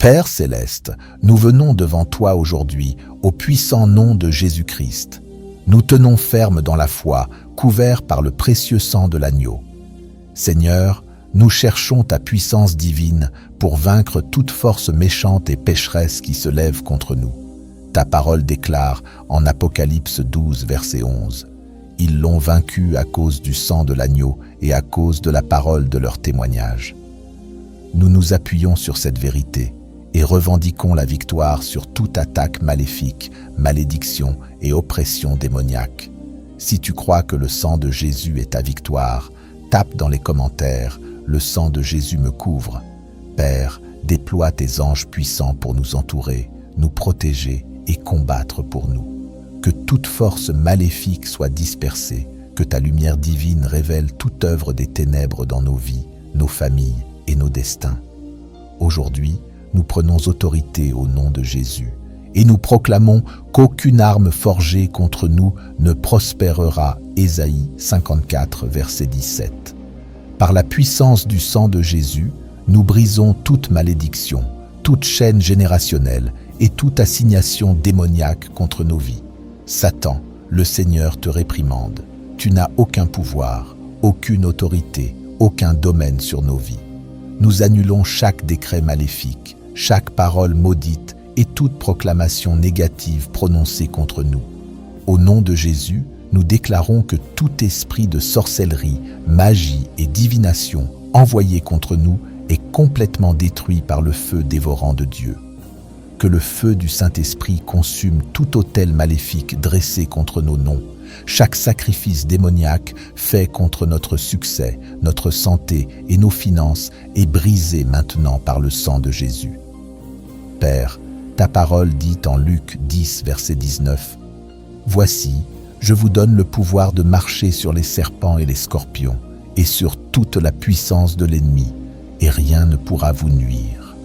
Père céleste, nous venons devant toi aujourd'hui au puissant nom de Jésus-Christ. Nous tenons ferme dans la foi, couverts par le précieux sang de l'agneau. Seigneur, nous cherchons ta puissance divine pour vaincre toute force méchante et pécheresse qui se lève contre nous. Ta parole déclare en Apocalypse 12, verset 11, « Ils l'ont vaincu à cause du sang de l'agneau et à cause de la parole de leur témoignage. » Nous nous appuyons sur cette vérité et revendiquons la victoire sur toute attaque maléfique, malédiction et oppression démoniaque. Si tu crois que le sang de Jésus est ta victoire, tape dans les commentaires « Le sang de Jésus me couvre ». Père, déploie tes anges puissants pour nous entourer, nous protéger et combattre pour nous. Que toute force maléfique soit dispersée, que ta lumière divine révèle toute œuvre des ténèbres dans nos vies, nos familles et nos destins. Aujourd'hui, nous prenons autorité au nom de Jésus et nous proclamons qu'aucune arme forgée contre nous ne prospérera. Ésaïe 54, verset 17. Par la puissance du sang de Jésus, nous brisons toute malédiction, toute chaîne générationnelle et toute assignation démoniaque contre nos vies. Satan, le Seigneur te réprimande. Tu n'as aucun pouvoir, aucune autorité, aucun domaine sur nos vies. Nous annulons chaque décret maléfique, chaque parole maudite et toute proclamation négative prononcée contre nous. Au nom de Jésus, nous déclarons que tout esprit de sorcellerie, magie et divination envoyé contre nous est complètement détruit par le feu dévorant de Dieu. Que le feu du Saint-Esprit consume tout autel maléfique dressé contre nos noms. Chaque sacrifice démoniaque fait contre notre succès, notre santé et nos finances est brisé maintenant par le sang de Jésus. Père, ta parole dit en Luc 10, verset 19, « Voici, je vous donne le pouvoir de marcher sur les serpents et les scorpions, et sur toute la puissance de l'ennemi, et rien ne pourra vous nuire. »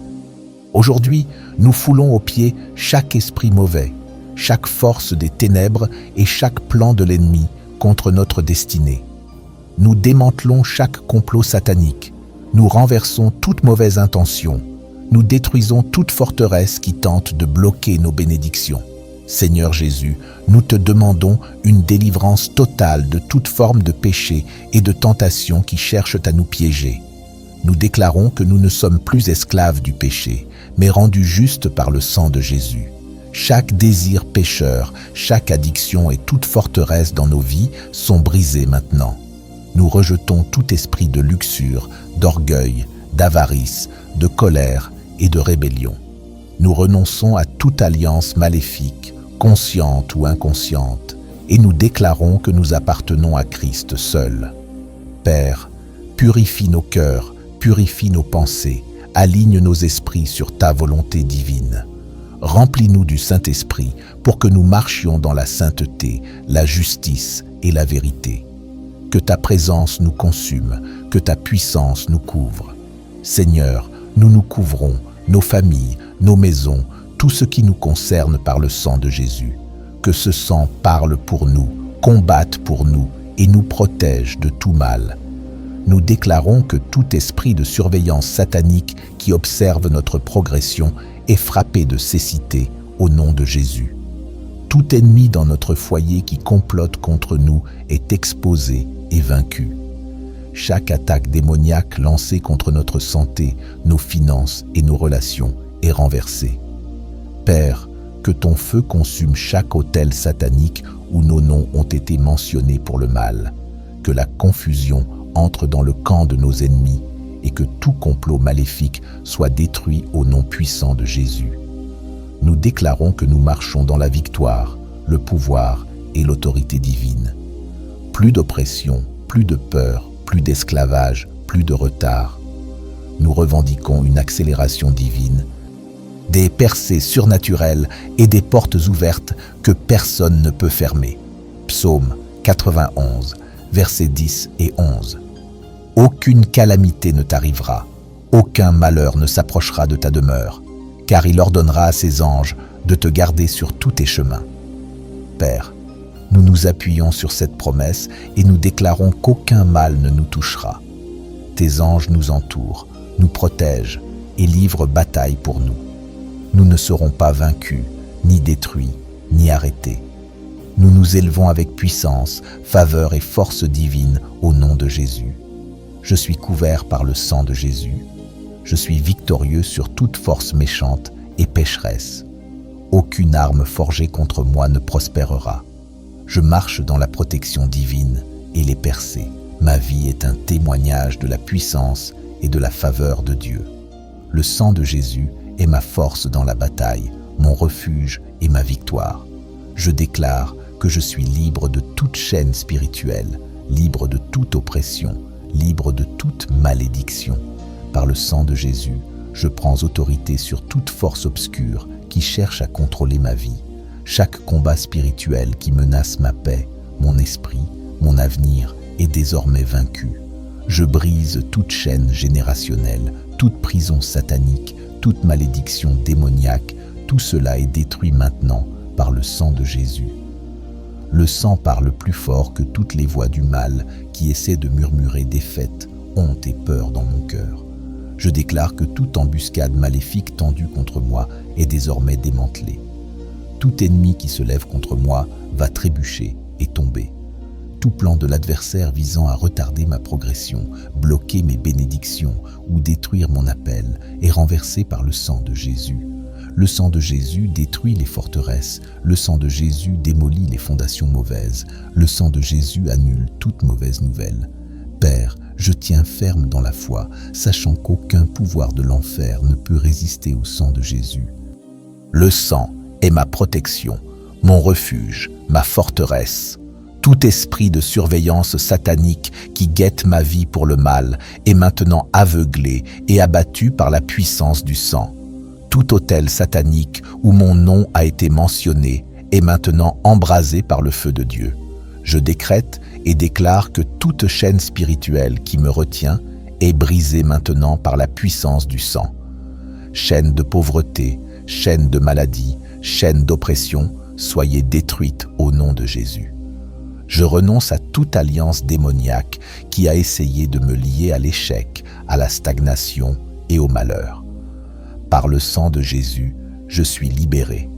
Aujourd'hui, nous foulons aux pieds chaque esprit mauvais, chaque force des ténèbres et chaque plan de l'ennemi contre notre destinée. Nous démantelons chaque complot satanique, nous renversons toute mauvaise intention, nous détruisons toute forteresse qui tente de bloquer nos bénédictions. Seigneur Jésus, nous te demandons une délivrance totale de toute forme de péché et de tentation qui cherchent à nous piéger. Nous déclarons que nous ne sommes plus esclaves du péché, mais rendus justes par le sang de Jésus. Chaque désir pécheur, chaque addiction et toute forteresse dans nos vies sont brisés maintenant. Nous rejetons tout esprit de luxure, d'orgueil, d'avarice, de colère et de rébellion. Nous renonçons à toute alliance maléfique, consciente ou inconsciente, et nous déclarons que nous appartenons à Christ seul. Père, purifie nos cœurs, purifie nos pensées, aligne nos esprits sur ta volonté divine. Remplis-nous du Saint-Esprit pour que nous marchions dans la sainteté, la justice et la vérité. Que ta présence nous consume, que ta puissance nous couvre. Seigneur, nous nous couvrons, nos familles, nos maisons, tout ce qui nous concerne par le sang de Jésus. Que ce sang parle pour nous, combatte pour nous et nous protège de tout mal. Nous déclarons que tout esprit de surveillance satanique qui observe notre progression est frappé de cécité au nom de Jésus. Tout ennemi dans notre foyer qui complote contre nous est exposé et vaincu. Chaque attaque démoniaque lancée contre notre santé, nos finances et nos relations est renversée. Père, que ton feu consume chaque autel satanique où nos noms ont été mentionnés pour le mal. Que la confusion entre dans le camp de nos ennemis et que tout complot maléfique soit détruit au nom puissant de Jésus. Nous déclarons que nous marchons dans la victoire, le pouvoir et l'autorité divine. Plus d'oppression, plus de peur, plus d'esclavage, plus de retard. Nous revendiquons une accélération divine, des percées surnaturelles et des portes ouvertes que personne ne peut fermer. Psaume 91, versets 10 et 11. Aucune calamité ne t'arrivera, aucun malheur ne s'approchera de ta demeure, car il ordonnera à ses anges de te garder sur tous tes chemins. Père, nous nous appuyons sur cette promesse et nous déclarons qu'aucun mal ne nous touchera. Tes anges nous entourent, nous protègent et livrent bataille pour nous. nous ne serons pas vaincus, ni détruits, ni arrêtés. Nous nous élevons avec puissance, faveur et force divine au nom de Jésus. Je suis couvert par le sang de Jésus. Je suis victorieux sur toute force méchante et pécheresse. Aucune arme forgée contre moi ne prospérera. Je marche dans la protection divine et les percées. Ma vie est un témoignage de la puissance et de la faveur de Dieu. Le sang de Jésus est ma force dans la bataille, mon refuge et ma victoire. Je déclare que je suis libre de toute chaîne spirituelle, libre de toute oppression, libre de toute malédiction. Par le sang de Jésus, je prends autorité sur toute force obscure qui cherche à contrôler ma vie. Chaque combat spirituel qui menace ma paix, mon esprit, mon avenir est désormais vaincu. Je brise toute chaîne générationnelle, toute prison satanique, toute malédiction démoniaque. Tout cela est détruit maintenant par le sang de Jésus. Le sang parle plus fort que toutes les voix du mal qui essaient de murmurer défaite, honte et peur dans mon cœur. Je déclare que toute embuscade maléfique tendue contre moi est désormais démantelée. Tout ennemi qui se lève contre moi va trébucher et tomber. Tout plan de l'adversaire visant à retarder ma progression, bloquer mes bénédictions ou détruire mon appel est renversé par le sang de Jésus. Le sang de Jésus détruit les forteresses, le sang de Jésus démolit les fondations mauvaises, le sang de Jésus annule toute mauvaise nouvelle. Père, je tiens ferme dans la foi, sachant qu'aucun pouvoir de l'enfer ne peut résister au sang de Jésus. Le sang est ma protection, mon refuge, ma forteresse. Tout esprit de surveillance satanique qui guette ma vie pour le mal est maintenant aveuglé et abattu par la puissance du sang. Tout autel satanique où mon nom a été mentionné est maintenant embrasé par le feu de Dieu. Je décrète et déclare que toute chaîne spirituelle qui me retient est brisée maintenant par la puissance du sang. Chaîne de pauvreté, chaîne de maladie, chaîne d'oppression, soyez détruites au nom de Jésus. Je renonce à toute alliance démoniaque qui a essayé de me lier à l'échec, à la stagnation et au malheur. Par le sang de Jésus, je suis libéré.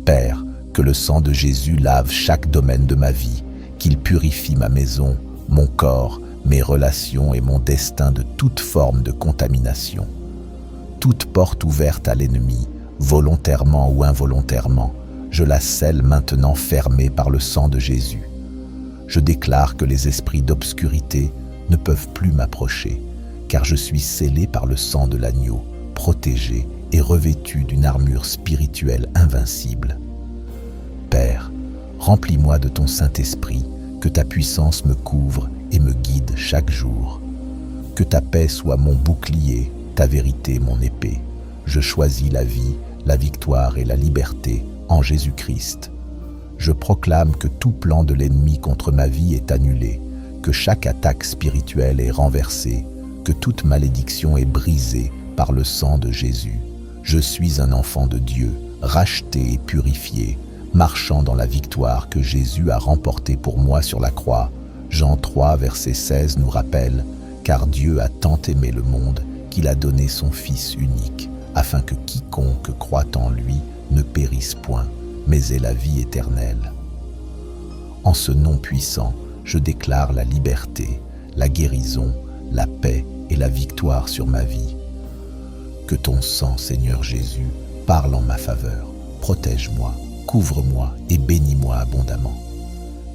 Père, que le sang de Jésus lave chaque domaine de ma vie, qu'il purifie ma maison, mon corps, mes relations et mon destin de toute forme de contamination. Toute porte ouverte à l'ennemi, volontairement ou involontairement, je la scelle maintenant fermée par le sang de Jésus. Je déclare que les esprits d'obscurité ne peuvent plus m'approcher, car je suis scellé par le sang de l'agneau, protégé et revêtu d'une armure spirituelle invincible. Père, remplis-moi de ton Saint-Esprit, que ta puissance me couvre et me guide chaque jour. Que ta paix soit mon bouclier, ta vérité mon épée. Je choisis la vie, la victoire et la liberté en Jésus-Christ. Je proclame que tout plan de l'ennemi contre ma vie est annulé, que chaque attaque spirituelle est renversée, que toute malédiction est brisée par le sang de Jésus. Je suis un enfant de Dieu, racheté et purifié, marchant dans la victoire que Jésus a remportée pour moi sur la croix. Jean 3, verset 16 nous rappelle « Car Dieu a tant aimé le monde qu'il a donné son Fils unique, afin que quiconque croit en lui ne périsse point, mais ait la vie éternelle. » En ce nom puissant, je déclare la liberté, la guérison, la paix et la victoire sur ma vie. Que ton sang, Seigneur Jésus, parle en ma faveur. Protège-moi, couvre-moi et bénis-moi abondamment.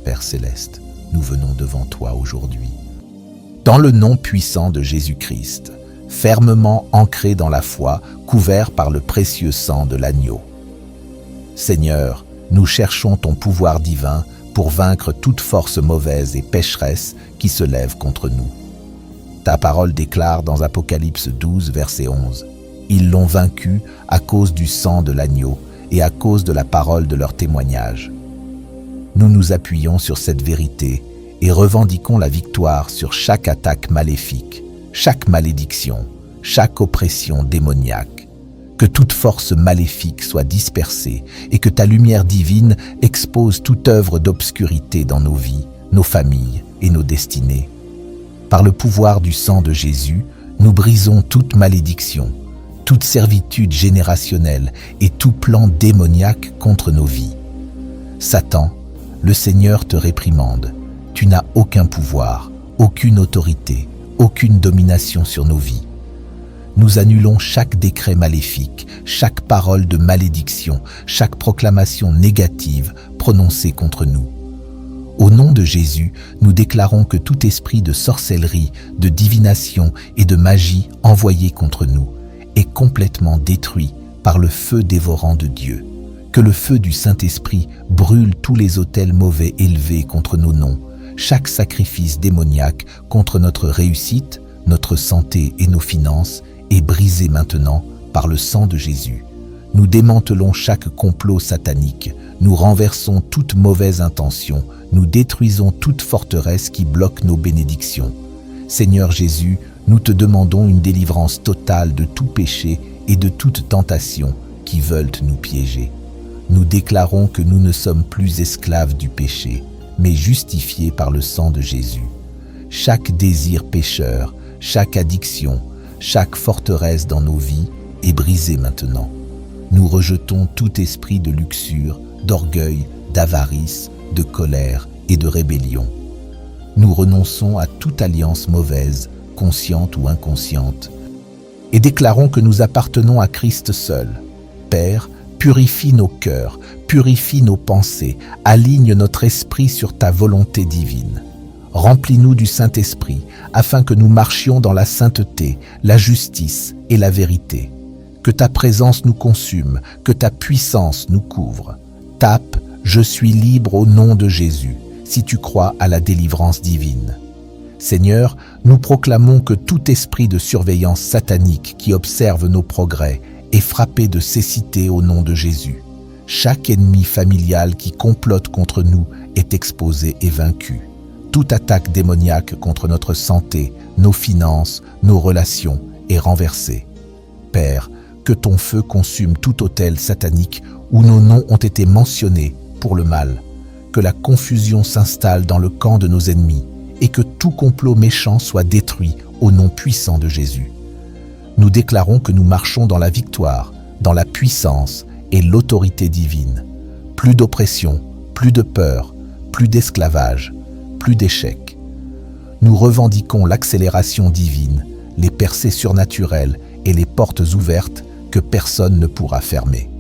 Père céleste, nous venons devant toi aujourd'hui. Dans le nom puissant de Jésus-Christ, fermement ancré dans la foi, couvert par le précieux sang de l'agneau. Seigneur, nous cherchons ton pouvoir divin pour vaincre toute force mauvaise et pécheresse qui se lève contre nous. Ta parole déclare dans Apocalypse 12, verset 11, « Ils l'ont vaincu à cause du sang de l'agneau et à cause de la parole de leur témoignage. » Nous nous appuyons sur cette vérité et revendiquons la victoire sur chaque attaque maléfique, chaque malédiction, chaque oppression démoniaque. Que toute force maléfique soit dispersée et que ta lumière divine expose toute œuvre d'obscurité dans nos vies, nos familles et nos destinées. Par le pouvoir du sang de Jésus, nous brisons toute malédiction, toute servitude générationnelle et tout plan démoniaque contre nos vies. Satan, le Seigneur te réprimande. Tu n'as aucun pouvoir, aucune autorité, aucune domination sur nos vies. Nous annulons chaque décret maléfique, chaque parole de malédiction, chaque proclamation négative prononcée contre nous. Au nom de Jésus, nous déclarons que tout esprit de sorcellerie, de divination et de magie envoyé contre nous est complètement détruit par le feu dévorant de Dieu. Que le feu du Saint-Esprit brûle tous les autels mauvais élevés contre nos noms, chaque sacrifice démoniaque contre notre réussite, notre santé et nos finances est brisé maintenant par le sang de Jésus. Nous démantelons chaque complot satanique, nous renversons toute mauvaise intention, nous détruisons toute forteresse qui bloque nos bénédictions. Seigneur Jésus, nous te demandons une délivrance totale de tout péché et de toute tentation qui veulent nous piéger. Nous déclarons que nous ne sommes plus esclaves du péché, mais justifiés par le sang de Jésus. Chaque désir pécheur, chaque addiction, chaque forteresse dans nos vies est brisée maintenant. Nous rejetons tout esprit de luxure, d'orgueil, d'avarice, de colère et de rébellion. Nous renonçons à toute alliance mauvaise, consciente ou inconsciente, et déclarons que nous appartenons à Christ seul. Père, purifie nos cœurs, purifie nos pensées, aligne notre esprit sur ta volonté divine. Remplis-nous du Saint-Esprit, afin que nous marchions dans la sainteté, la justice et la vérité. Que ta présence nous consume, que ta puissance nous couvre. Tape « Je suis libre au nom de Jésus » si tu crois à la délivrance divine. Seigneur, nous proclamons que tout esprit de surveillance satanique qui observe nos progrès est frappé de cécité au nom de Jésus. Chaque ennemi familial qui complote contre nous est exposé et vaincu. Toute attaque démoniaque contre notre santé, nos finances, nos relations est renversée. Père, que ton feu consume tout autel satanique où nos noms ont été mentionnés pour le mal. Que la confusion s'installe dans le camp de nos ennemis et que tout complot méchant soit détruit au nom puissant de Jésus. Nous déclarons que nous marchons dans la victoire, dans la puissance et l'autorité divine. Plus d'oppression, plus de peur, plus d'esclavage, plus d'échecs. Nous revendiquons l'accélération divine, les percées surnaturelles et les portes ouvertes que personne ne pourra fermer.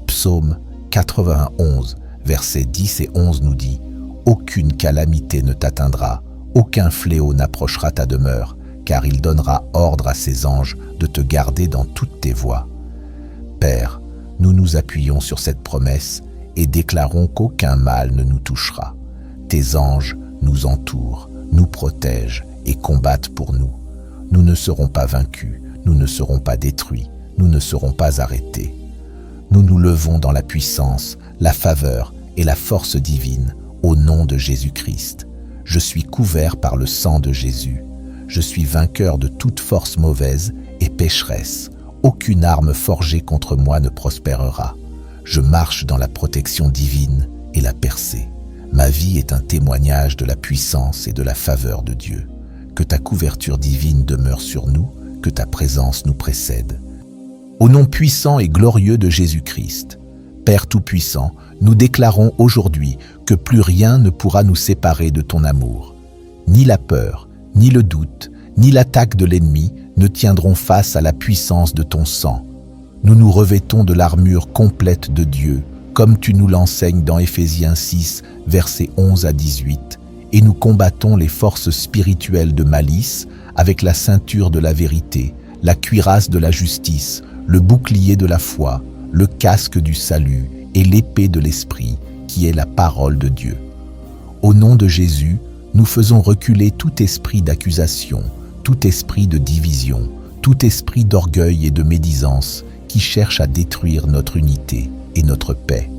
Psaume 91, versets 10 et 11 nous dit « Aucune calamité ne t'atteindra, aucun fléau n'approchera ta demeure, car il donnera ordre à ses anges de te garder dans toutes tes voies. » Père, nous nous appuyons sur cette promesse et déclarons qu'aucun mal ne nous touchera. Tes anges nous entourent, nous protègent et combattent pour nous. Nous ne serons pas vaincus, nous ne serons pas détruits, nous ne serons pas arrêtés. Nous nous levons dans la puissance, la faveur et la force divine au nom de Jésus-Christ. Je suis couvert par le sang de Jésus. Je suis vainqueur de toute force mauvaise et pécheresse. Aucune arme forgée contre moi ne prospérera. Je marche dans la protection divine et la percée. Ma vie est un témoignage de la puissance et de la faveur de Dieu. Que ta couverture divine demeure sur nous, que ta présence nous précède. Au nom puissant et glorieux de Jésus-Christ, Père Tout-Puissant, nous déclarons aujourd'hui que plus rien ne pourra nous séparer de ton amour. Ni la peur, ni le doute, ni l'attaque de l'ennemi ne tiendront face à la puissance de ton sang. Nous nous revêtons de l'armure complète de Dieu, comme tu nous l'enseignes dans Éphésiens 6, versets 11 à 18, et nous combattons les forces spirituelles de malice avec la ceinture de la vérité, la cuirasse de la justice, le bouclier de la foi, le casque du salut et l'épée de l'esprit, qui est la parole de Dieu. Au nom de Jésus, nous faisons reculer tout esprit d'accusation, tout esprit de division, tout esprit d'orgueil et de médisance qui cherche à détruire notre unité et notre paix.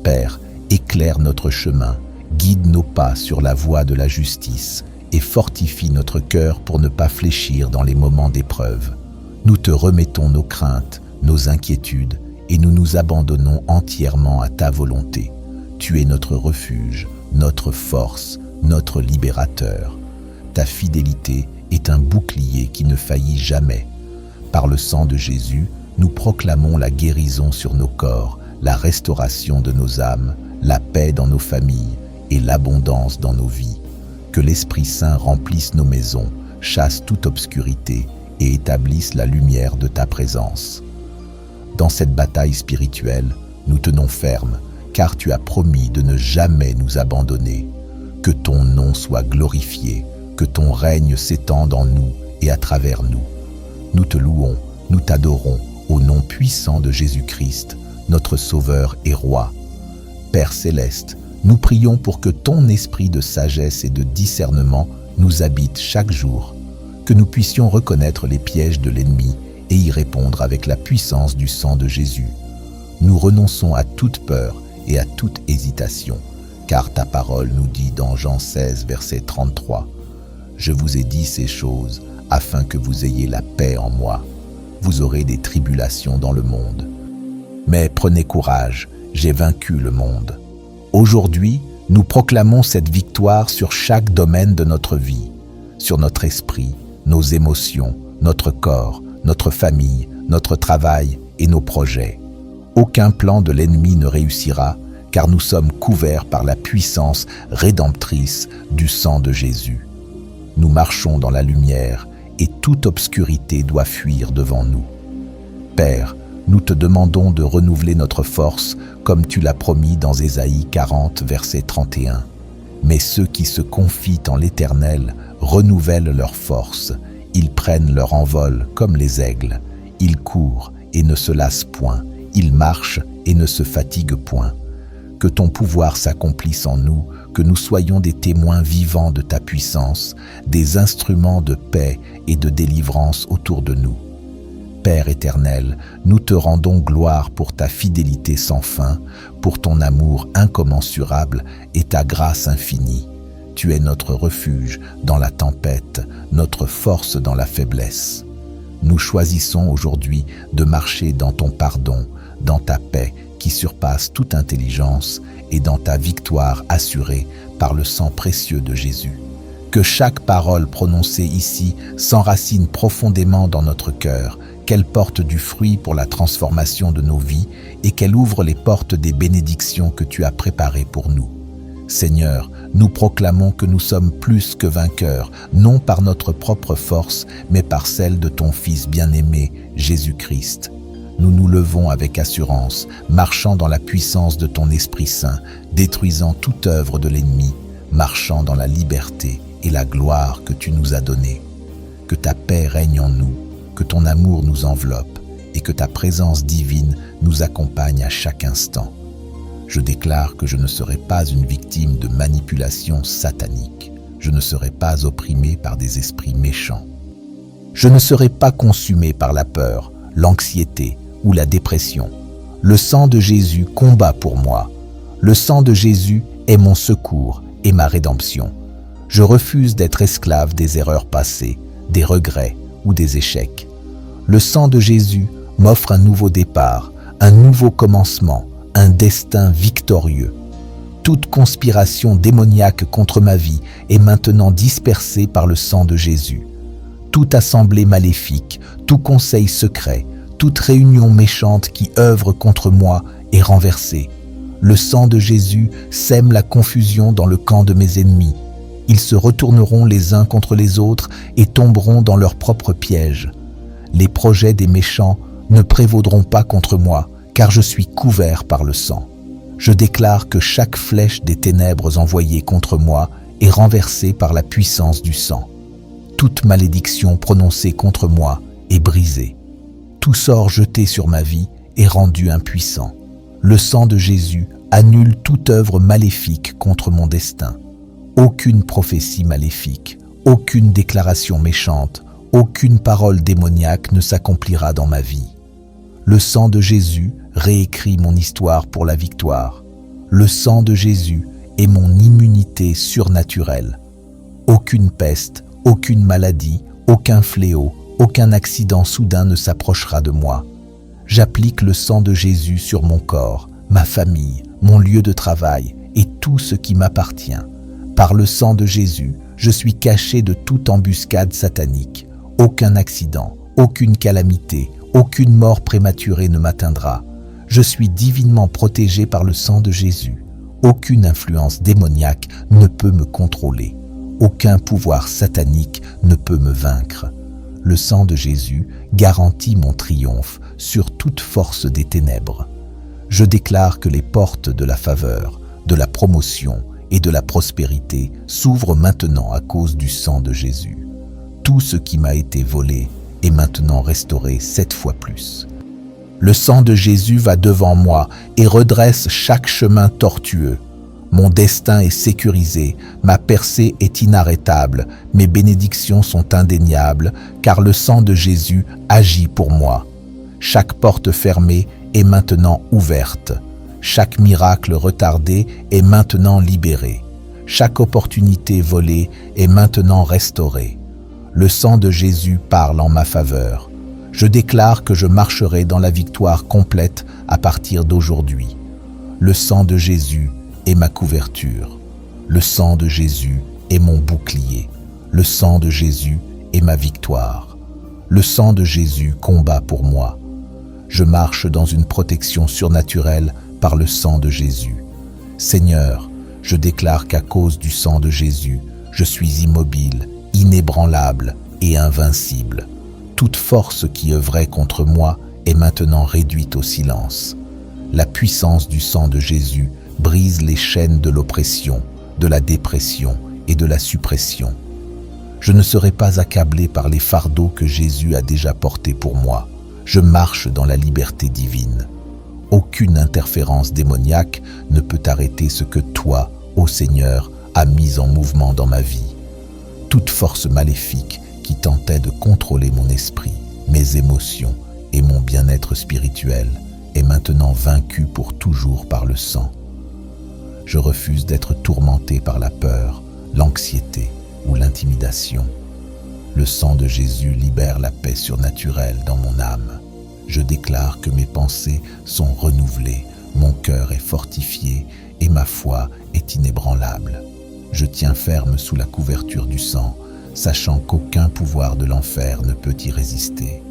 Père, éclaire notre chemin, guide nos pas sur la voie de la justice et fortifie notre cœur pour ne pas fléchir dans les moments d'épreuve. Nous te remettons nos craintes, nos inquiétudes et nous nous abandonnons entièrement à ta volonté. Tu es notre refuge, notre force, notre libérateur. Ta fidélité est un bouclier qui ne faillit jamais. Par le sang de Jésus, nous proclamons la guérison sur nos corps, la restauration de nos âmes, la paix dans nos familles et l'abondance dans nos vies. Que l'Esprit Saint remplisse nos maisons, chasse toute obscurité et établisse la lumière de ta présence. Dans cette bataille spirituelle, nous tenons ferme, car tu as promis de ne jamais nous abandonner. Que ton nom soit glorifié, que ton règne s'étende en nous et à travers nous. Nous te louons, nous t'adorons, au nom puissant de Jésus-Christ, notre Sauveur et Roi. Père céleste, nous prions pour que ton esprit de sagesse et de discernement nous habite chaque jour, que nous puissions reconnaître les pièges de l'ennemi et y répondre avec la puissance du sang de Jésus. Nous renonçons à toute peur et à toute hésitation, car ta parole nous dit dans Jean 16, verset 33, « Je vous ai dit ces choses afin que vous ayez la paix en moi. Vous aurez des tribulations dans le monde. Mais prenez courage, j'ai vaincu le monde. » Aujourd'hui, nous proclamons cette victoire sur chaque domaine de notre vie, sur notre esprit, nos émotions, notre corps, notre famille, notre travail et nos projets. Aucun plan de l'ennemi ne réussira, car nous sommes couverts par la puissance rédemptrice du sang de Jésus. Nous marchons dans la lumière et toute obscurité doit fuir devant nous. Père, nous te demandons de renouveler notre force comme tu l'as promis dans Ésaïe 40, verset 31. Mais ceux qui se confient en l'Éternel renouvellent leur force. Ils prennent leur envol comme les aigles. Ils courent et ne se lassent point. Ils marchent et ne se fatiguent point. Que ton pouvoir s'accomplisse en nous, que nous soyons des témoins vivants de ta puissance, des instruments de paix et de délivrance autour de nous. Père éternel, nous te rendons gloire pour ta fidélité sans fin, pour ton amour incommensurable et ta grâce infinie. Tu es notre refuge dans la tempête, notre force dans la faiblesse. Nous choisissons aujourd'hui de marcher dans ton pardon, dans ta paix qui surpasse toute intelligence et dans ta victoire assurée par le sang précieux de Jésus. Que chaque parole prononcée ici s'enracine profondément dans notre cœur, qu'elle porte du fruit pour la transformation de nos vies et qu'elle ouvre les portes des bénédictions que tu as préparées pour nous. Seigneur, nous proclamons que nous sommes plus que vainqueurs, non par notre propre force, mais par celle de ton Fils bien-aimé, Jésus-Christ. Nous nous levons avec assurance, marchant dans la puissance de ton Esprit Saint, détruisant toute œuvre de l'ennemi, marchant dans la liberté et la gloire que tu nous as donnée. Que ta paix règne en nous, que ton amour nous enveloppe et que ta présence divine nous accompagne à chaque instant. Je déclare que je ne serai pas une victime de manipulation satanique. Je ne serai pas opprimé par des esprits méchants. Je ne serai pas consumé par la peur, l'anxiété ou la dépression. Le sang de Jésus combat pour moi. Le sang de Jésus est mon secours et ma rédemption. Je refuse d'être esclave des erreurs passées, des regrets ou des échecs. Le sang de Jésus m'offre un nouveau départ, un nouveau commencement, un destin victorieux. Toute conspiration démoniaque contre ma vie est maintenant dispersée par le sang de Jésus. Toute assemblée maléfique, tout conseil secret, toute réunion méchante qui œuvre contre moi est renversée. Le sang de Jésus sème la confusion dans le camp de mes ennemis. Ils se retourneront les uns contre les autres et tomberont dans leurs propres pièges. Les projets des méchants ne prévaudront pas contre moi, car je suis couvert par le sang. Je déclare que chaque flèche des ténèbres envoyée contre moi est renversée par la puissance du sang. Toute malédiction prononcée contre moi est brisée. Tout sort jeté sur ma vie est rendu impuissant. Le sang de Jésus annule toute œuvre maléfique contre mon destin. Aucune prophétie maléfique, aucune déclaration méchante, aucune parole démoniaque ne s'accomplira dans ma vie. Le sang de Jésus réécrit mon histoire pour la victoire. Le sang de Jésus est mon immunité surnaturelle. Aucune peste, aucune maladie, aucun fléau, aucun accident soudain ne s'approchera de moi. J'applique le sang de Jésus sur mon corps, ma famille, mon lieu de travail et tout ce qui m'appartient. Par le sang de Jésus, je suis caché de toute embuscade satanique. Aucun accident, Aucune calamité, aucune mort prématurée ne m'atteindra. Je suis divinement protégé par le sang de Jésus. Aucune influence démoniaque ne peut me contrôler. Aucun pouvoir satanique ne peut me vaincre. Le sang de Jésus garantit mon triomphe sur toute force des ténèbres. Je déclare que les portes de la faveur, de la promotion et de la prospérité s'ouvrent maintenant à cause du sang de Jésus. Tout ce qui m'a été volé est maintenant restauré 7 fois plus. Le sang de Jésus va devant moi et redresse chaque chemin tortueux. Mon destin est sécurisé, ma percée est inarrêtable, mes bénédictions sont indéniables, car le sang de Jésus agit pour moi. Chaque porte fermée est maintenant ouverte. Chaque miracle retardé est maintenant libéré. Chaque opportunité volée est maintenant restaurée. Le sang de Jésus parle en ma faveur. Je déclare que je marcherai dans la victoire complète à partir d'aujourd'hui. Le sang de Jésus est ma couverture. Le sang de Jésus est mon bouclier. Le sang de Jésus est ma victoire. Le sang de Jésus combat pour moi. Je marche dans une protection surnaturelle par le sang de Jésus. Seigneur, je déclare qu'à cause du sang de Jésus, je suis immobile, inébranlable et invincible. Toute force qui œuvrait contre moi est maintenant réduite au silence. La puissance du sang de Jésus brise les chaînes de l'oppression, de la dépression et de la suppression. Je ne serai pas accablé par les fardeaux que Jésus a déjà portés pour moi. Je marche dans la liberté divine. Aucune interférence démoniaque ne peut arrêter ce que toi, ô Seigneur, as mis en mouvement dans ma vie. Toute force maléfique qui tentait de contrôler mon esprit, mes émotions et mon bien-être spirituel est maintenant vaincue pour toujours par le sang. Je refuse d'être tourmenté par la peur, l'anxiété ou l'intimidation. Le sang de Jésus libère la paix surnaturelle dans mon âme. Je déclare que mes pensées sont renouvelées, mon cœur est fortifié et ma foi est inébranlable. Je tiens ferme sous la couverture du sang, sachant qu'aucun pouvoir de l'enfer ne peut y résister.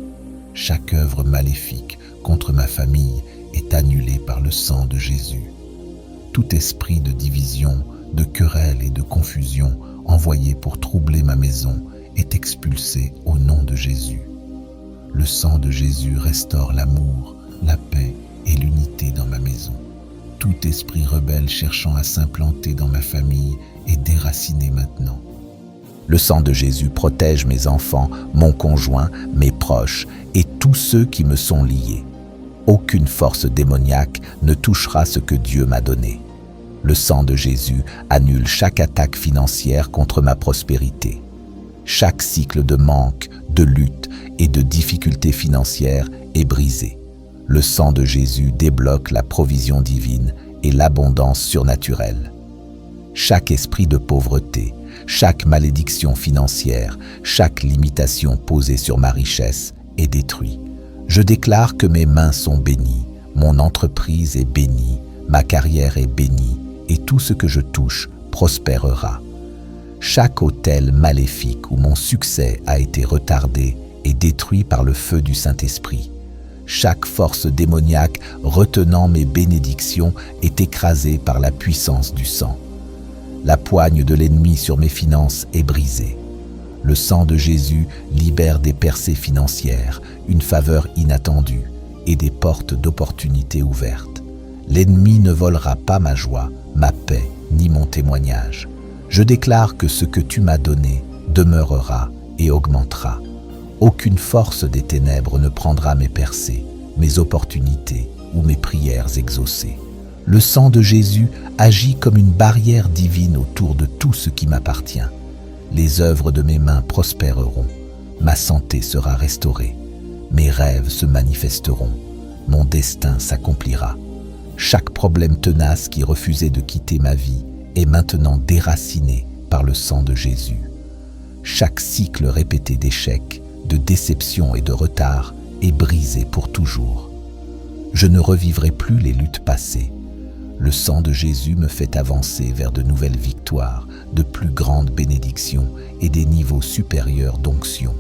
Chaque œuvre maléfique contre ma famille est annulée par le sang de Jésus. Tout esprit de division, de querelle et de confusion envoyé pour troubler ma maison est expulsé au nom de Jésus. Le sang de Jésus restaure l'amour, la paix et l'unité dans ma maison. Tout esprit rebelle cherchant à s'implanter dans ma famille est déraciné maintenant. Le sang de Jésus protège mes enfants, mon conjoint, mes proches et tous ceux qui me sont liés. Aucune force démoniaque ne touchera ce que Dieu m'a donné. Le sang de Jésus annule chaque attaque financière contre ma prospérité. Chaque cycle de manque, de lutte et de difficultés financières est brisé. Le sang de Jésus débloque la provision divine et l'abondance surnaturelle. Chaque esprit de pauvreté, chaque malédiction financière, chaque limitation posée sur ma richesse est détruit. Je déclare que mes mains sont bénies, mon entreprise est bénie, ma carrière est bénie et tout ce que je touche prospérera. Chaque autel maléfique où mon succès a été retardé est détruit par le feu du Saint-Esprit. Chaque force démoniaque retenant mes bénédictions est écrasée par la puissance du sang. La poigne de l'ennemi sur mes finances est brisée. Le sang de Jésus libère des percées financières, une faveur inattendue et des portes d'opportunités ouvertes. L'ennemi ne volera pas ma joie, ma paix, ni mon témoignage. Je déclare que ce que tu m'as donné demeurera et augmentera. Aucune force des ténèbres ne prendra mes percées, mes opportunités ou mes prières exaucées. Le sang de Jésus agit comme une barrière divine autour de tout ce qui m'appartient. Les œuvres de mes mains prospéreront, ma santé sera restaurée, mes rêves se manifesteront, mon destin s'accomplira. Chaque problème tenace qui refusait de quitter ma vie est maintenant déraciné par le sang de Jésus. Chaque cycle répété d'échecs, de déceptions et de retards est brisé pour toujours. Je ne revivrai plus les luttes passées. Le sang de Jésus me fait avancer vers de nouvelles victoires, de plus grandes bénédictions et des niveaux supérieurs d'onction.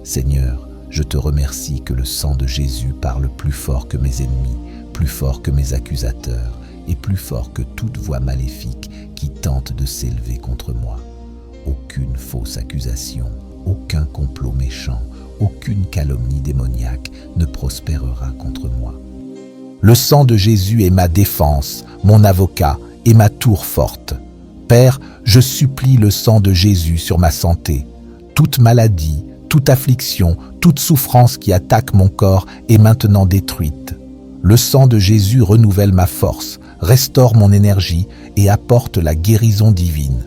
Seigneur, Je te remercie que le sang de Jésus parle plus fort que mes ennemis, plus fort que mes accusateurs et plus fort que toute voix maléfique qui tente de s'élever contre moi. Aucune fausse accusation, aucun complot méchant, aucune calomnie démoniaque ne prospérera contre moi. Le sang de Jésus est ma défense, mon avocat et ma tour forte. Père, je supplie le sang de Jésus sur ma santé. Toute maladie, toute affliction, toute souffrance qui attaque mon corps est maintenant détruite. Le sang de Jésus renouvelle ma force, restaure mon énergie et apporte la guérison divine.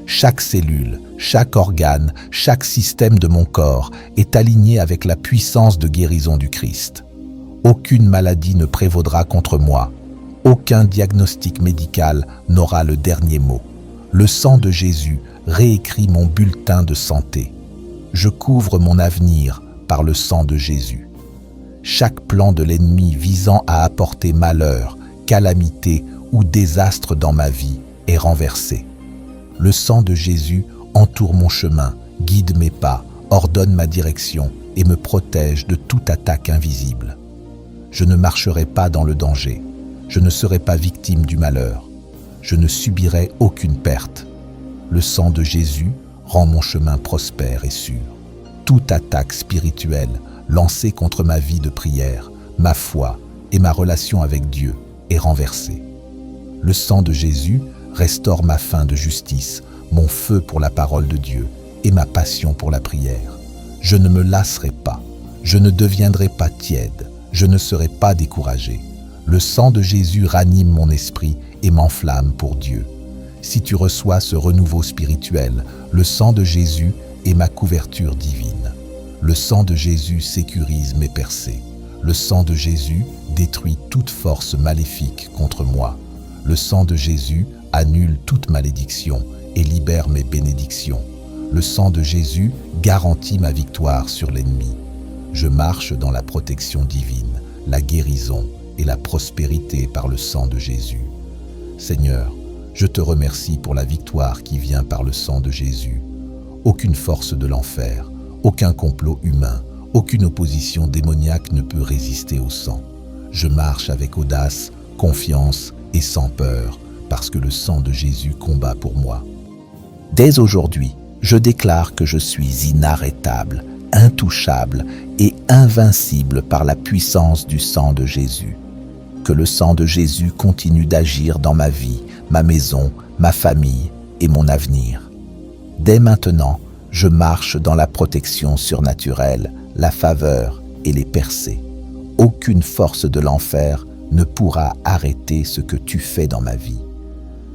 Chaque cellule, chaque organe, chaque système de mon corps est aligné avec la puissance de guérison du Christ. Aucune maladie ne prévaudra contre moi. Aucun diagnostic médical n'aura le dernier mot. Le sang de Jésus réécrit mon bulletin de santé. Je couvre mon avenir par le sang de Jésus. Chaque plan de l'ennemi visant à apporter malheur, calamité ou désastre dans ma vie est renversé. Le sang de Jésus entoure mon chemin, guide mes pas, ordonne ma direction et me protège de toute attaque invisible. Je ne marcherai pas dans le danger. Je ne serai pas victime du malheur. Je ne subirai aucune perte. Le sang de Jésus rend mon chemin prospère et sûr. Toute attaque spirituelle lancée contre ma vie de prière, ma foi et ma relation avec Dieu est renversée. Le sang de Jésus restaure ma faim de justice, mon feu pour la parole de Dieu et ma passion pour la prière. Je ne me lasserai pas, je ne deviendrai pas tiède, je ne serai pas découragé. Le sang de Jésus ranime mon esprit et m'enflamme pour Dieu. Si tu reçois ce renouveau spirituel, le sang de Jésus est ma couverture divine. Le sang de Jésus sécurise mes percées. Le sang de Jésus détruit toute force maléfique contre moi. Le sang de Jésus annule toute malédiction et libère mes bénédictions. Le sang de Jésus garantit ma victoire sur l'ennemi. Je marche dans la protection divine, la guérison et la prospérité par le sang de Jésus. Seigneur, je te remercie pour la victoire qui vient par le sang de Jésus. Aucune force de l'enfer, aucun complot humain, aucune opposition démoniaque ne peut résister au sang. Je marche avec audace, confiance et sans peur, parce que le sang de Jésus combat pour moi. Dès aujourd'hui, je déclare que je suis inarrêtable, intouchable et invincible par la puissance du sang de Jésus. Que le sang de Jésus continue d'agir dans ma vie, ma maison, ma famille et mon avenir. Dès maintenant, je marche dans la protection surnaturelle, la faveur et les percées. Aucune force de l'enfer ne pourra arrêter ce que tu fais dans ma vie.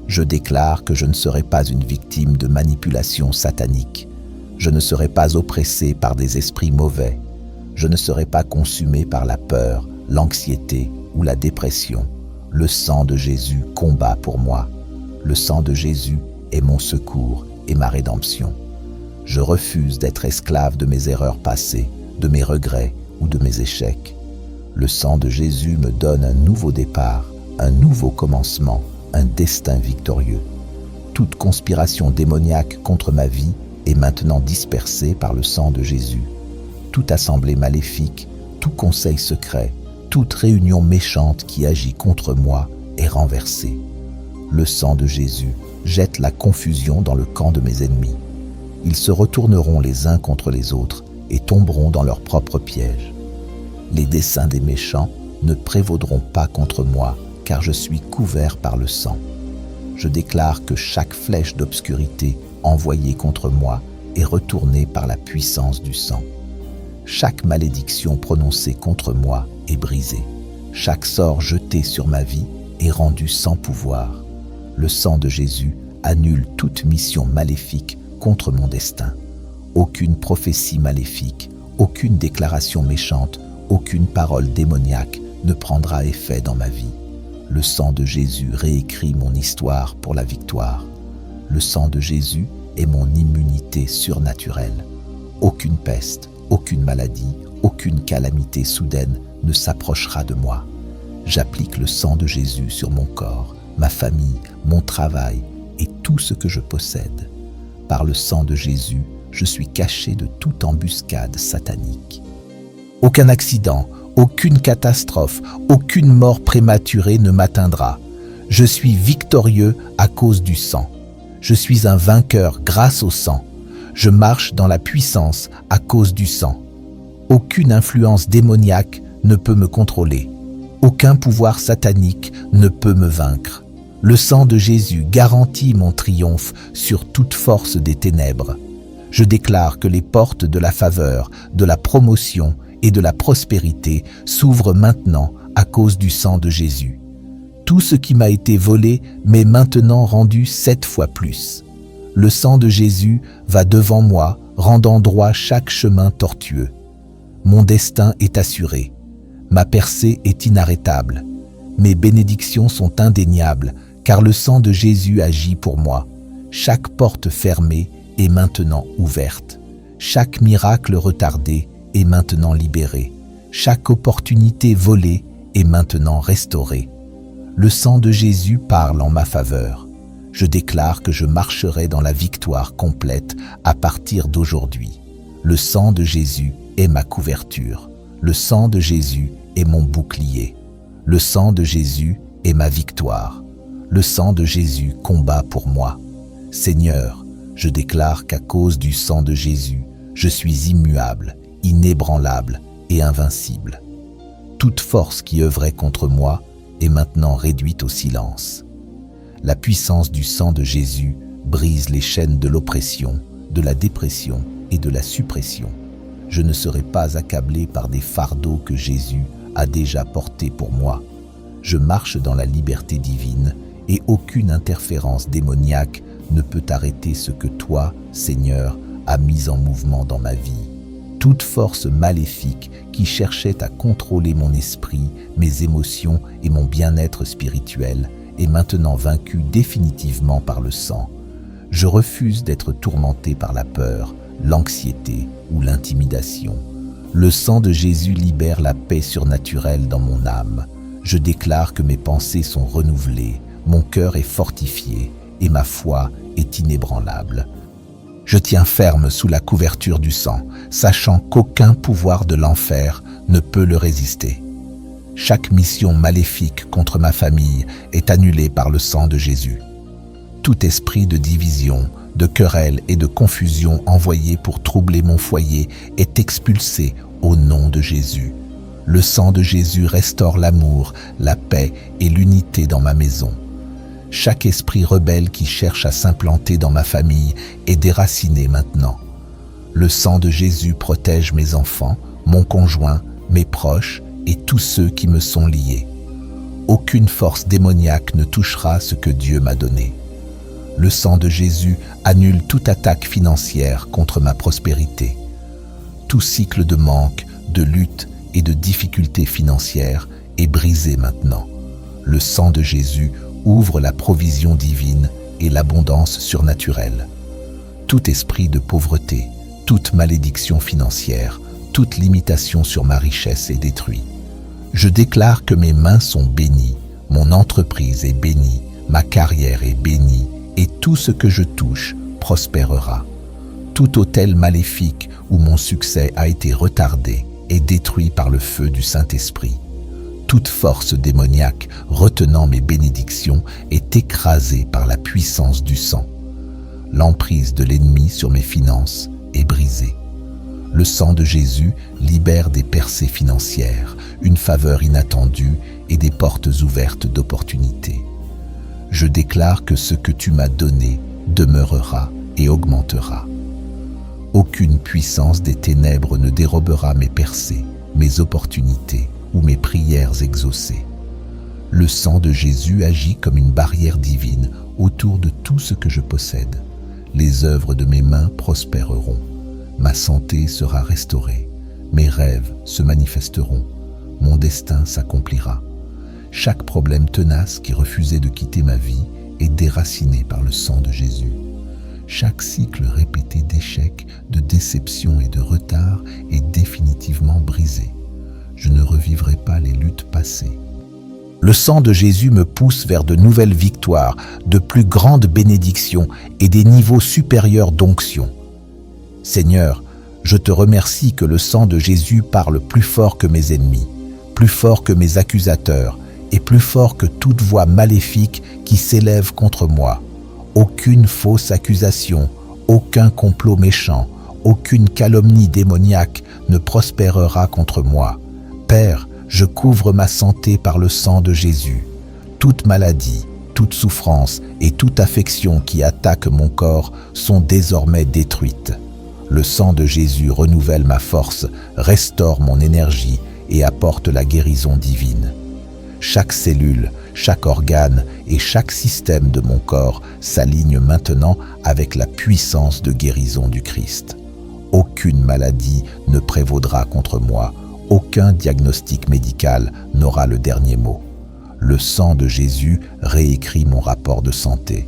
Je déclare que je ne serai pas une victime de manipulation satanique. Je ne serai pas oppressé par des esprits mauvais. Je ne serai pas consumé par la peur, l'anxiété ou la dépression. Le sang de Jésus combat pour moi. Le sang de Jésus est mon secours et ma rédemption. Je refuse d'être esclave de mes erreurs passées, de mes regrets ou de mes échecs. Le sang de Jésus me donne un nouveau départ, un nouveau commencement, un destin victorieux. Toute conspiration démoniaque contre ma vie est maintenant dispersée par le sang de Jésus. Toute assemblée maléfique, tout conseil secret, toute réunion méchante qui agit contre moi est renversée. Le sang de Jésus jette la confusion dans le camp de mes ennemis. Ils se retourneront les uns contre les autres et tomberont dans leur propre piège. Les desseins des méchants ne prévaudront pas contre moi, car je suis couvert par le sang. Je déclare que chaque flèche d'obscurité envoyée contre moi est retournée par la puissance du sang. Chaque malédiction prononcée contre moi est brisée. Chaque sort jeté sur ma vie est rendu sans pouvoir. Le sang de Jésus annule toute mission maléfique contre mon destin. Aucune prophétie maléfique, aucune déclaration méchante, aucune parole démoniaque ne prendra effet dans ma vie. Le sang de Jésus réécrit mon histoire pour la victoire. Le sang de Jésus est mon immunité surnaturelle. Aucune peste, aucune maladie, aucune calamité soudaine ne s'approchera de moi. J'applique le sang de Jésus sur mon corps, ma famille, mon travail et tout ce que je possède. Par le sang de Jésus, je suis caché de toute embuscade satanique. Aucun accident, aucune catastrophe, aucune mort prématurée ne m'atteindra. Je suis victorieux à cause du sang. Je suis un vainqueur grâce au sang. Je marche dans la puissance à cause du sang. Aucune influence démoniaque ne peut me contrôler. Aucun pouvoir satanique ne peut me vaincre. Le sang de Jésus garantit mon triomphe sur toute force des ténèbres. Je déclare que les portes de la faveur, de la promotion et de la prospérité s'ouvrent maintenant à cause du sang de Jésus. Tout ce qui m'a été volé m'est maintenant rendu 7 fois plus. Le sang de Jésus va devant moi, rendant droit chaque chemin tortueux. Mon destin est assuré. Ma percée est inarrêtable. Mes bénédictions sont indéniables, car le sang de Jésus agit pour moi. Chaque porte fermée est maintenant ouverte. Chaque miracle retardé est maintenant libéré. Chaque opportunité volée est maintenant restaurée. Le sang de Jésus parle en ma faveur. Je déclare que je marcherai dans la victoire complète à partir d'aujourd'hui. Le sang de Jésus est ma couverture. Le sang de Jésus est mon bouclier. Le sang de Jésus est ma victoire. Le sang de Jésus combat pour moi. Seigneur, je déclare qu'à cause du sang de Jésus, je suis immuable, inébranlable et invincible. Toute force qui œuvrait contre moi est maintenant réduite au silence. La puissance du sang de Jésus brise les chaînes de l'oppression, de la dépression et de la suppression. Je ne serai pas accablé par des fardeaux que Jésus a déjà portés pour moi. Je marche dans la liberté divine et aucune interférence démoniaque ne peut arrêter ce que toi, Seigneur, as mis en mouvement dans ma vie. Toute force maléfique qui cherchait à contrôler mon esprit, mes émotions et mon bien-être spirituel est maintenant vaincue définitivement par le sang. Je refuse d'être tourmenté par la peur, l'anxiété ou l'intimidation. Le sang de Jésus libère la paix surnaturelle dans mon âme. Je déclare que mes pensées sont renouvelées, mon cœur est fortifié et ma foi est inébranlable. Je tiens ferme sous la couverture du sang, sachant qu'aucun pouvoir de l'enfer ne peut le résister. Chaque mission maléfique contre ma famille est annulée par le sang de Jésus. Tout esprit de division, de querelle et de confusion envoyé pour troubler mon foyer est expulsé au nom de Jésus. Le sang de Jésus restaure l'amour, la paix et l'unité dans ma maison. Chaque esprit rebelle qui cherche à s'implanter dans ma famille est déraciné maintenant. Le sang de Jésus protège mes enfants, mon conjoint, mes proches et tous ceux qui me sont liés. Aucune force démoniaque ne touchera ce que Dieu m'a donné. Le sang de Jésus annule toute attaque financière contre ma prospérité. Tout cycle de manque, de lutte et de difficultés financières est brisé maintenant. Le sang de Jésus ouvre la provision divine et l'abondance surnaturelle. Tout esprit de pauvreté, toute malédiction financière, toute limitation sur ma richesse est détruite. Je déclare que mes mains sont bénies, mon entreprise est bénie, ma carrière est bénie et tout ce que je touche prospérera. Tout autel maléfique où mon succès a été retardé est détruit par le feu du Saint-Esprit. Toute force démoniaque retenant mes bénédictions est écrasée par la puissance du sang. L'emprise de l'ennemi sur mes finances est brisée. Le sang de Jésus libère des percées financières, une faveur inattendue et des portes ouvertes d'opportunités. Je déclare que ce que tu m'as donné demeurera et augmentera. Aucune puissance des ténèbres ne dérobera mes percées, mes opportunités ou mes prières exaucées. Le sang de Jésus agit comme une barrière divine autour de tout ce que je possède. Les œuvres de mes mains prospéreront. Ma santé sera restaurée. Mes rêves se manifesteront. Mon destin s'accomplira. Chaque problème tenace qui refusait de quitter ma vie est déraciné par le sang de Jésus. Chaque cycle répété d'échecs, de déceptions et de retards est définitivement brisé. Je ne revivrai pas les luttes passées. Le sang de Jésus me pousse vers de nouvelles victoires, de plus grandes bénédictions et des niveaux supérieurs d'onction. Seigneur, Je te remercie que le sang de Jésus parle plus fort que mes ennemis, plus fort que mes accusateurs et plus fort que toute voix maléfique qui s'élève contre moi. Aucune fausse accusation, aucun complot méchant, aucune calomnie démoniaque ne prospérera contre moi. Père, je couvre ma santé par le sang de Jésus. Toute maladie, toute souffrance et toute affection qui attaque mon corps sont désormais détruites. Le sang de Jésus renouvelle ma force, restaure mon énergie et apporte la guérison divine. Chaque cellule, chaque organe et chaque système de mon corps s'aligne maintenant avec la puissance de guérison du Christ. Aucune maladie ne prévaudra contre moi, aucun diagnostic médical n'aura le dernier mot. Le sang de Jésus réécrit mon rapport de santé.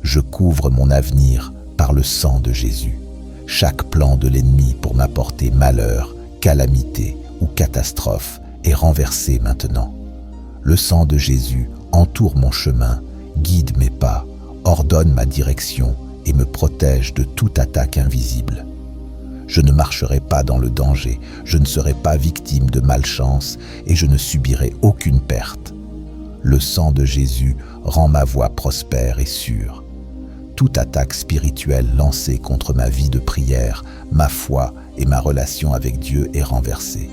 Je couvre mon avenir par le sang de Jésus. Chaque plan de l'ennemi pour m'apporter malheur, calamité ou catastrophe est renversé maintenant. Le sang de Jésus entoure mon chemin, guide mes pas, ordonne ma direction et me protège de toute attaque invisible. Je ne marcherai pas dans le danger, je ne serai pas victime de malchance et je ne subirai aucune perte. Le sang de Jésus rend ma voie prospère et sûre. Toute attaque spirituelle lancée contre ma vie de prière, ma foi et ma relation avec Dieu est renversée.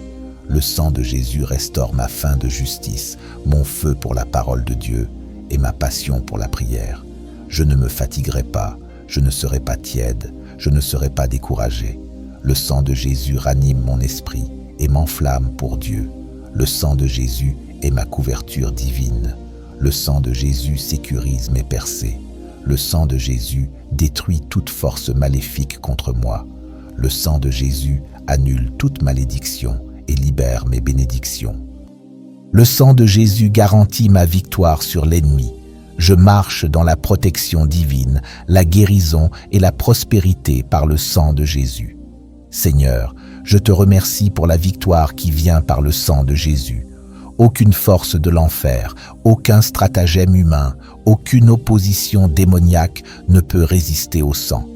Le sang de Jésus restaure ma faim de justice, mon feu pour la parole de Dieu et ma passion pour la prière. Je ne me fatiguerai pas, je ne serai pas tiède, je ne serai pas découragé. Le sang de Jésus ranime mon esprit et m'enflamme pour Dieu. Le sang de Jésus est ma couverture divine. Le sang de Jésus sécurise mes percées. Le sang de Jésus détruit toute force maléfique contre moi. Le sang de Jésus annule toute malédiction et libère mes bénédictions. Le sang de Jésus garantit ma victoire sur l'ennemi. Je marche dans la protection divine, la guérison et la prospérité par le sang de Jésus. Seigneur, je te remercie pour la victoire qui vient par le sang de Jésus. Aucune force de l'enfer, aucun stratagème humain, aucune opposition démoniaque ne peut résister au sang.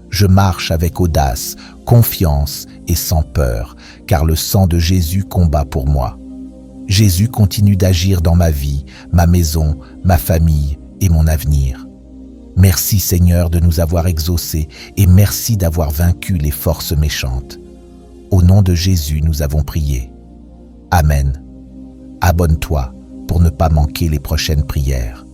Je marche avec audace, confiance et sans peur, car le sang de Jésus combat pour moi. Jésus continue d'agir dans ma vie, ma maison, ma famille et mon avenir. Merci Seigneur de nous avoir exaucés et merci d'avoir vaincu les forces méchantes. Au nom de Jésus, nous avons prié. Amen. Abonne-toi pour ne pas manquer les prochaines prières.